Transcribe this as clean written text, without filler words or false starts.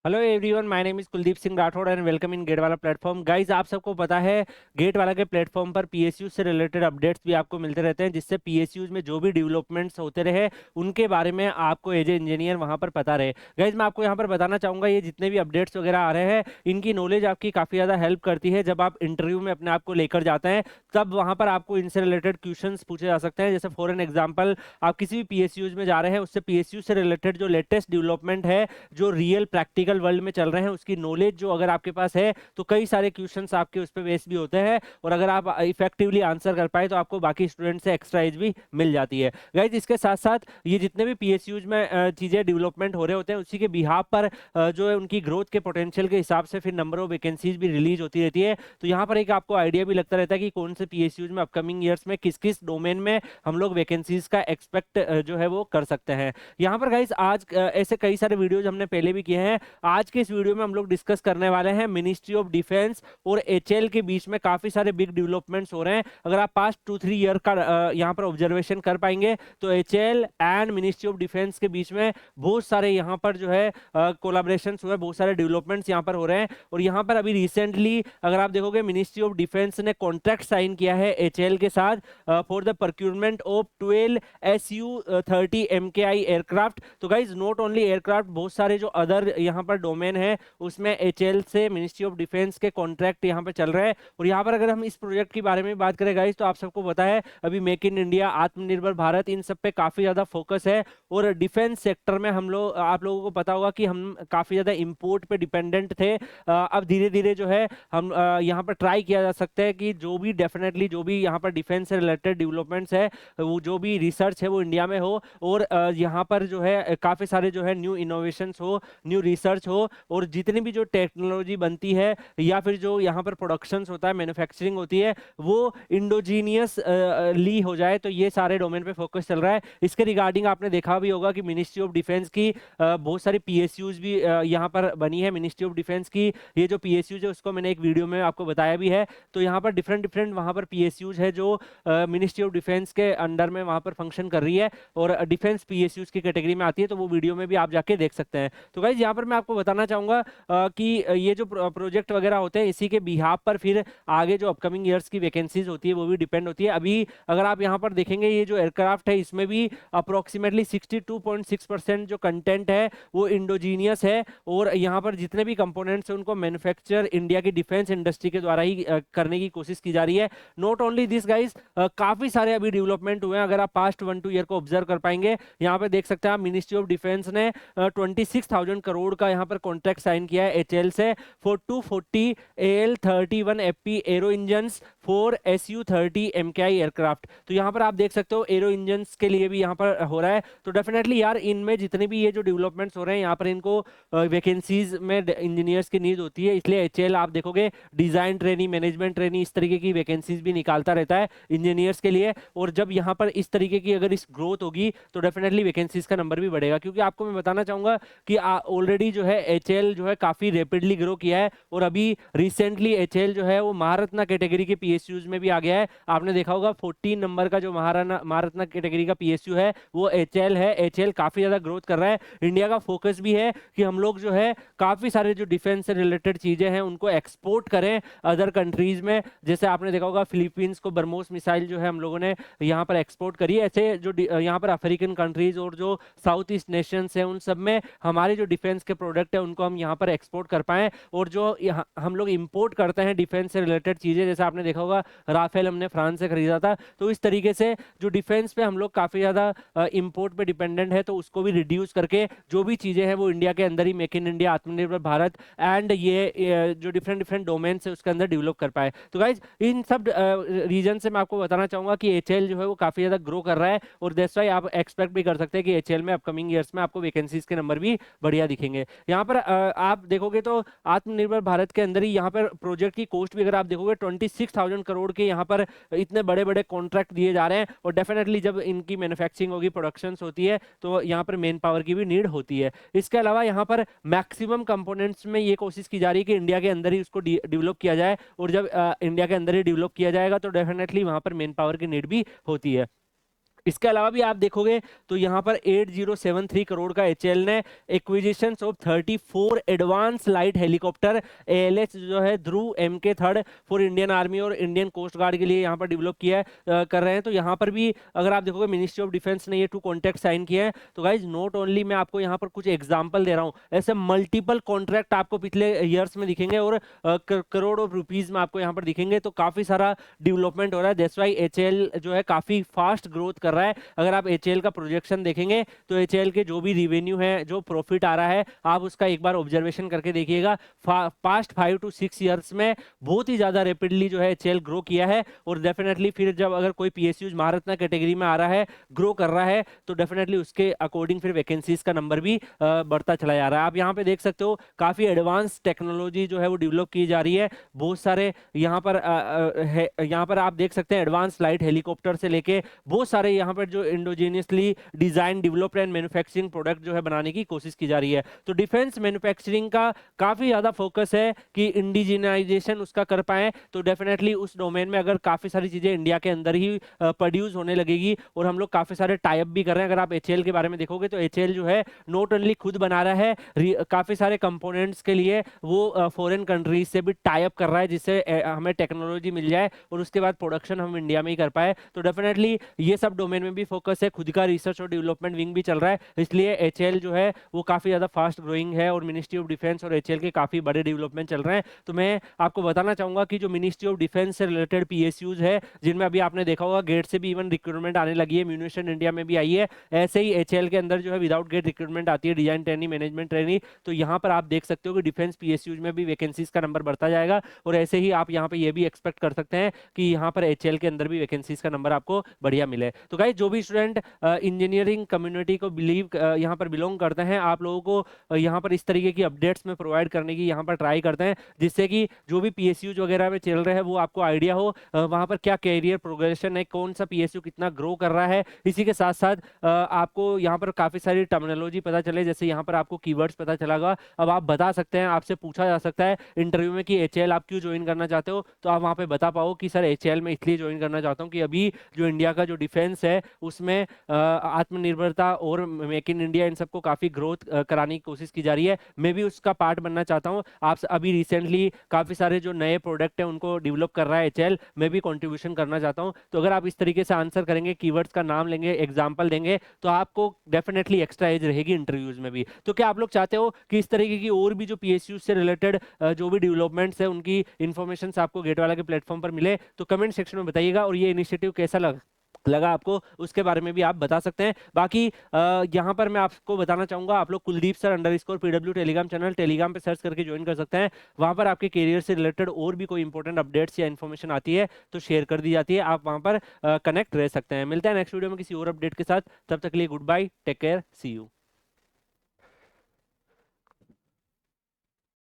Hello everyone, my name is Kuldeep Singh Rathore and welcome in GATE Wallah platform. Guys, आप सबको पता है गेट वाला के प्लेटफॉर्म पर पीएसयू से रिलेटेड अपडेट्स भी आपको मिलते रहते हैं, जिससे पीएसयूज में जो भी डेवलपमेंट्स होते रहे उनके बारे में आपको एज ए इंजीनियर वहां पर पता रहे। गाइज, मैं आपको यहाँ पर बताना चाहूंगा, ये जितने भी अपडेट्स वगैरह आ रहे हैं इनकी नॉलेज आपकी काफ़ी ज़्यादा हेल्प करती है। जब आप इंटरव्यू में अपने आप को लेकर जाते हैं तब वहाँ पर आपको इनसे रिलेटेड क्वेश्चंस पूछे जा सकते हैं। जैसे फॉर एन एग्जाम्पल, आप किसी भी पीएसयूज में जा रहे हैं, उससे पीएसयू से रिलेटेड जो लेटेस्ट डेवलपमेंट है, जो रियल प्रैक्टिकल वर्ल्ड में चल रहे हैं, उसकी नॉलेज जो अगर आपके पास है तो कई सारे क्वेश्चंस आपके उस पर बेस भी होते हैं। और अगर आप इफेक्टिवली आंसर कर पाए तो आपको बाकी स्टूडेंट से एक्स्ट्रा एज भी मिल जाती है। गाइज, इसके साथ साथ ये जितने भी पीएसयूज में चीजें डेवलपमेंट हो रहे होते हैं, उसी के बिहाफ पर जो है उनकी ग्रोथ के पोटेंशियल के हिसाब से फिर नंबर ऑफ वैकेंसीज भी रिलीज होती रहती है। तो यहाँ पर एक आपको आइडिया भी लगता रहता है कि कौन से पीएसयूज में अपकमिंग ईयर्स में किस किस डोमेन में हम लोग वैकेंसीज का एक्सपेक्ट जो है वो कर सकते हैं। यहाँ पर गाइज आज ऐसे कई सारे वीडियोज हमने पहले भी किए हैं। आज के इस वीडियो में हम लोग डिस्कस करने वाले हैं मिनिस्ट्री ऑफ डिफेंस और एचएल के बीच में काफी सारे बिग डेवलपमेंट्स हो रहे हैं। अगर आप पास्ट 2-3 ईयर का यहाँ पर ऑब्जर्वेशन कर पाएंगे तो HL and ministry of defence के बीच में बहुत सारे यहाँ पर जो है कोलाबरेशन हुए, बहुत सारे डेवलपमेंट्स यहाँ पर हो रहे हैं। और यहाँ पर अभी रिसेंटली अगर आप देखोगे, मिनिस्ट्री ऑफ डिफेंस ने कॉन्ट्रैक्ट साइन किया है एचएल के साथ for the procurement of 12 SU-30 MKI aircraft. तो गाइज, नॉट ओनली एयरक्राफ्ट, बहुत सारे जो अदर यहाँ पर डोमेन है उसमें एचएल से मिनिस्ट्री ऑफ डिफेंस के कॉन्ट्रैक्ट यहाँ पर चल रहे हैं। और यहाँ पर अगर हम इस प्रोजेक्ट के बारे में बात करें गाइज, तो आप सबको पता है अभी मेक इन इंडिया, आत्मनिर्भर भारत, इन सब पे काफी ज्यादा फोकस है। और डिफेंस सेक्टर में हम लोग, आप लोगों को पता होगा कि हम काफी ज्यादा इंपोर्ट पे डिपेंडेंट थे। अब धीरे धीरे जो है हम यहाँ पर ट्राई किया जा सकता है कि जो भी डेफिनेटली जो भी यहाँ पर डिफेंस से रिलेटेड डेवलपमेंट्स है, वो जो भी रिसर्च है वो इंडिया में हो। और यहाँ पर जो है काफी सारे जो है न्यू इनोवेशंस हो, न्यू रिसर्च हो, और जितनी भी जो टेक्नोलॉजी बनती है या फिर जो यहाँ पर प्रोडक्शंस होता है, मैन्युफैक्चरिंग होती है, वो इंडोजीनियस ली हो जाए। तो ये सारे डोमेन पे फोकस चल रहा है। इसके रिगार्डिंग आपने देखा भी होगा कि मिनिस्ट्री ऑफ डिफेंस की बहुत सारी पीएसयूज भी यहाँ पर बनी है। मिनिस्ट्री ऑफ डिफेंस की ये जो पीएसयूज है उसको मैंने एक वीडियो में आपको बताया भी है। तो यहाँ पर डिफरेंट डिफरेंट वहाँ पर पीएसयूज है जो मिनिस्ट्री ऑफ डिफेंस के अंडर में वहाँ पर फंक्शन कर रही है और डिफेंस पीएसयूज की कैटेगरी में आती है। तो वो वीडियो में भी आप जाके देख सकते हैं। तो गाइज, यहाँ पर मैं आपको बताना चाहूंगा कि ये जो प्रोजेक्ट वगैरह होते हैं, इसी के बिहाफ पर फिर आगे जो अपकमिंग ईयर्स की वैकेंसीज होती है वो भी डिपेंड होती है। अभी अगर आप यहाँ पर देखेंगे, ये जो एयरक्राफ्ट है इसमें भी अप्रोक्सीमेटली 62.6% जो कंटेंट है वो इंडोजीनियस है। और यहाँ पर जितने भी कंपोनेंट्स हैं उनको मैन्युफैक्चर इंडिया की डिफेंस इंडस्ट्री के द्वारा ही करने की कोशिश की जा रही है। नॉट ओनली दिस गाइज, काफी सारे अभी डेवलपमेंट हुए हैं। अगर आप पास्ट 1-2 ईयर को ऑब्जर्व कर पाएंगे, यहाँ पे देख सकते हैं आप, मिनिस्ट्री ऑफ डिफेंस ने 26,000 करोड़ का यहाँ पर कॉन्ट्रैक्ट साइन किया है एचएल से for 240 AL-31FP arrow engine for SU-30 MKI aircraft. तो यहाँ पर आप देख सकते हो एरो इंजन के लिए भी यहाँ पर हो रहा है। तो डेफिनेटली यार, इनमें जितने भी ये जो डेवलपमेंट्स हो रहे हैं, यहाँ पर इनको वैकेंसीज में इंजीनियर्स की नीड होती है। इसलिए एचएल आप देखोगे डिजाइन ट्रेनिंग, मैनेजमेंट ट्रेनिंग, इस तरीके की वैकेंसीज भी निकालता रहता है इंजीनियर्स के लिए। और जब यहाँ पर इस तरीके की अगर इस ग्रोथ होगी तो डेफिनेटली वैकेंसीज का नंबर भी बढ़ेगा। क्योंकि आपको मैं बताना चाहूंगा कि ऑलरेडी जो है एचएल जो है काफी रैपिडली ग्रो किया है। और अभी रिसेंटली एचएल जो है वो महारत्ना कैटेगरी के पीएसयूज में भी आ गया है। आपने देखा होगा 14 नंबर का जो महारत्ना कैटेगरी का पीएसयू है वो एचएल है। एचएल काफी ज्यादा ग्रोथ कर रहा है। इंडिया का फोकस भी है कि हम लोग जो है काफी सारे जो डिफेंस से रिलेटेड चीजें हैं उनको एक्सपोर्ट करें अदर कंट्रीज में। जैसे आपने देखा होगा फिलीपींस को ब्रह्मोस मिसाइल जो है हम लोगों ने यहाँ पर एक्सपोर्ट करी है। ऐसे जो यहाँ पर अफ्रीकन कंट्रीज और जो साउथ ईस्ट नेशंस हैं उन सब में हमारे जो डिफेंस के प्रोडक्ट है उनको हम यहाँ पर एक्सपोर्ट कर पाएं। और जो हम लोग इंपोर्ट करते हैं डिफेंस से रिलेटेड चीजें, जैसे आपने देखा होगा राफेल हमने फ्रांस से खरीदा था। तो इस तरीके से जो डिफेंस पे हम लोग काफी ज्यादा इंपोर्ट पे डिपेंडेंट है, तो उसको भी रिड्यूस करके जो भी चीजें हैं वो इंडिया के अंदर ही मेक इन इंडिया, आत्मनिर्भर भारत एंड ये जो डिफरेंट डिफरेंट डोमेन्स है उसके अंदर डेवलप कर पाए। तो गाइज, इन सब रीजन से मैं आपको बताना चाहूंगा कि एचएल जो है वो काफी ज्यादा ग्रो कर रहा है। और दैट्स व्हाई आप एक्सपेक्ट भी कर सकते हैं कि एचएल में अपकमिंग ईयर्स में आपको वैकेंसीज के नंबर भी बढ़िया दिखेंगे। यहाँ पर आप देखोगे तो आत्मनिर्भर भारत के अंदर ही यहाँ पर प्रोजेक्ट की कॉस्ट भी अगर आप देखोगे 26,000 करोड़ के यहाँ पर इतने बड़े बड़े कॉन्ट्रैक्ट दिए जा रहे हैं। और डेफिनेटली जब इनकी मैन्युफैक्चरिंग होगी, प्रोडक्शन होती है, तो यहाँ पर मेन पावर की भी नीड होती है। इसके अलावा यहाँ पर मैक्सिमम कंपोनेंट्स में ये कोशिश की जा रही है कि इंडिया के अंदर ही उसको डेवलप किया जाए। और जब इंडिया के अंदर ही डेवलप किया जाएगा तो डेफिनेटली वहां पर मेन पावर की नीड भी होती है। इसके अलावा भी आप देखोगे तो यहाँ पर 8073 करोड़ का एचएएल ने acquisition of 34 advance light helicopter ALH जो है ध्रुव MK3 फॉर इंडियन आर्मी और इंडियन कोस्ट गार्ड के लिए यहाँ पर डेवलप किया है, कर रहे हैं। तो यहाँ पर भी अगर आप देखोगे मिनिस्ट्री ऑफ डिफेंस ने ये 2 कॉन्ट्रैक्ट साइन किए हैं। तो गाइज नॉट ओनली मैं आपको यहाँ पर कुछ एग्जाम्पल दे रहा हूँ, ऐसे मल्टीपल कॉन्ट्रैक्ट आपको पिछले ईयर्स में दिखेंगे और करोड़ ऑफ रुपीज में आपको यहाँ पर दिखेंगे। तो काफी सारा डेवलपमेंट हो रहा है, दैट्स व्हाई एचएएल जो है काफी फास्ट ग्रोथ कर रहा है। अगर आप एचएएल का प्रोजेक्शन देखेंगे तो एचएएल के जो भी रिवेन्यू है, जो प्रॉफिट आ रहा है, आप उसका एक बार ऑब्जर्वेशन करके देखिएगा। पास्ट 5 to 6 ईयर्स में बहुत ही ज्यादा रैपिडली जो है एचएएल ग्रो किया है। और डेफिनेटली फिर जब अगर कोई पीएसयू महारत्न कैटेगरी में आ रहा है, ग्रो कर रहा है, तो डेफिनेटली उसके अकॉर्डिंग फिर वैकेंसीज का नंबर भी बढ़ता चला जा रहा है। आप यहाँ पे देख सकते हो काफी एडवांस टेक्नोलॉजी जो है वो डेवलप की जा रही है। बहुत सारे यहाँ पर यहाँ पर आप देख सकते हैं एडवांस लाइट हेलीकॉप्टर से लेके बहुत सारे यहाँ पर जो indigenously design developed and manufacturing product जो है बनाने की कोशिश की जा रही है। तो डिफेंस मैन्युफैक्चरिंग का काफी ज्यादा फोकस है कि इंडिजिनाइजेशन उसका कर पाए। तो डेफिनेटली उस डोमेन में अगर काफी सारी चीजें इंडिया के अंदर ही प्रोड्यूस होने लगेगी, और हम लोग काफी सारे टाई अप भी कर रहे हैं। अगर आप एचएएल के बारे में देखोगे तो एचएएल जो है नॉट ओनली खुद बना रहा है, काफी सारे कंपोनेंट्स के लिए वो फॉरेन कंट्रीज से भी टाई अप कर रहा है, जिससे हमें टेक्नोलॉजी मिल जाए और उसके बाद प्रोडक्शन हम इंडिया में ही कर पाए। तो डेफिनेटली ये सब डोमेन में भी फोकस है, खुद का रिसर्च और डेवलपमेंट विंग भी चल रहा है, इसलिए एचएएल जो है वो काफी ज्यादा फास्ट ग्रोइंग है। और मिनिस्ट्री ऑफ डिफेंस और एचएएल के काफी बड़े डेवलपमेंट चल रहे हैं। तो मैं आपको बताना चाहूंगा कि जो मिनिस्ट्री ऑफ डिफेंस से रिलेटेड पीएसयूज है, जिनमें अभी आपने देखा होगा गेट से भी इवन रिक्रूटमेंट आने लगी है, म्यूनिशन इंडिया में भी आई है, ऐसे ही एचएएल के अंदर जो है विदाउट गेट रिक्रूटमेंट आती है, डिजाइन ट्रेनिंग, मैनेजमेंट ट्रेनिंग। तो यहाँ पर आप देख सकते हो कि डिफेंस पीएसयूज में भी वैकेंसीज का नंबर बढ़ता जाएगा। और ऐसे ही आप यहाँ पे ये भी एक्सपेक्ट कर सकते हैं कि यहाँ पर एचएएल के अंदर भी वैकेंसीज का नंबर आपको बढ़िया मिले। तो गाइस जो भी स्टूडेंट इंजीनियरिंग कम्युनिटी को यहाँ पर बिलोंग करते हैं, आप लोगों को यहाँ पर इस तरीके की अपडेट्स में प्रोवाइड करने की यहाँ पर ट्राई करते हैं, जिससे कि जो भी पीएसयूज वगैरह में चल रहे हैं वो आपको आइडिया हो वहाँ पर क्या कैरियर प्रोग्रेशन है, कौन सा पीएसयू कितना ग्रो कर रहा है। इसी के साथ साथ आपको यहाँ पर काफी सारी टर्मिनोलॉजी पता चले, जैसे यहाँ पर आपको कीवर्ड्स पता चलागा। अब आप बता सकते हैं, आपसे पूछा जा सकता है इंटरव्यू में कि एचएएल आप क्यों ज्वाइन करना चाहते हो, तो आप वहाँ पे बता पाओ कि सर एचएएल में इसलिए ज्वाइन करना चाहता हूँ कि अभी जो इंडिया का जो डिफेंस है उसमें आत्मनिर्भरता और मेक इन इंडिया इन सबको काफी ग्रोथ कराने की कोशिश की जा रही है। मैं भी उसका पार्ट बनना चाहता हूँ। आप अभी रिसेंटली काफी सारे जो नए प्रोडक्ट है उनको डेवलप कर रहा है एचएएल, मैं भी कंट्रीब्यूशन करना चाहता हूँ। तो अगर आप इस तरीके से आंसर करेंगे, कीवर्ड्स का नाम लेंगे, एग्जाम्पल देंगे, तो आपको डेफिनेटली एक्स्ट्रा एज रहेगी इंटरव्यूज में भी। तो क्या आप लोग चाहते हो कि इस तरीके की और भी जो पीएसयू से रिलेटेड जो भी डेवलपमेंट्स है उनकी इन्फॉर्मेशन आपको गेट वाला के प्लेटफॉर्म पर मिले? तो कमेंट सेक्शन में बताइएगा। और ये इनिशिएटिव कैसा लगा आपको, उसके बारे में भी आप बता सकते हैं। बाकी यहाँ पर मैं आपको बताना चाहूंगा, आप लोग Kuldeep sir _PW Telegram channel Telegram पे सर्च करके ज्वाइन कर सकते हैं। वहां पर आपके करियर से रिलेटेड और भी कोई इंपॉर्टेंट अपडेट्स या इन्फॉर्मेशन आती है तो शेयर कर दी जाती है, आप वहां पर कनेक्ट रह सकते हैं। मिलते हैं नेक्स्ट वीडियो में किसी और अपडेट के साथ, तब तक के लिए good bye, take care, see you.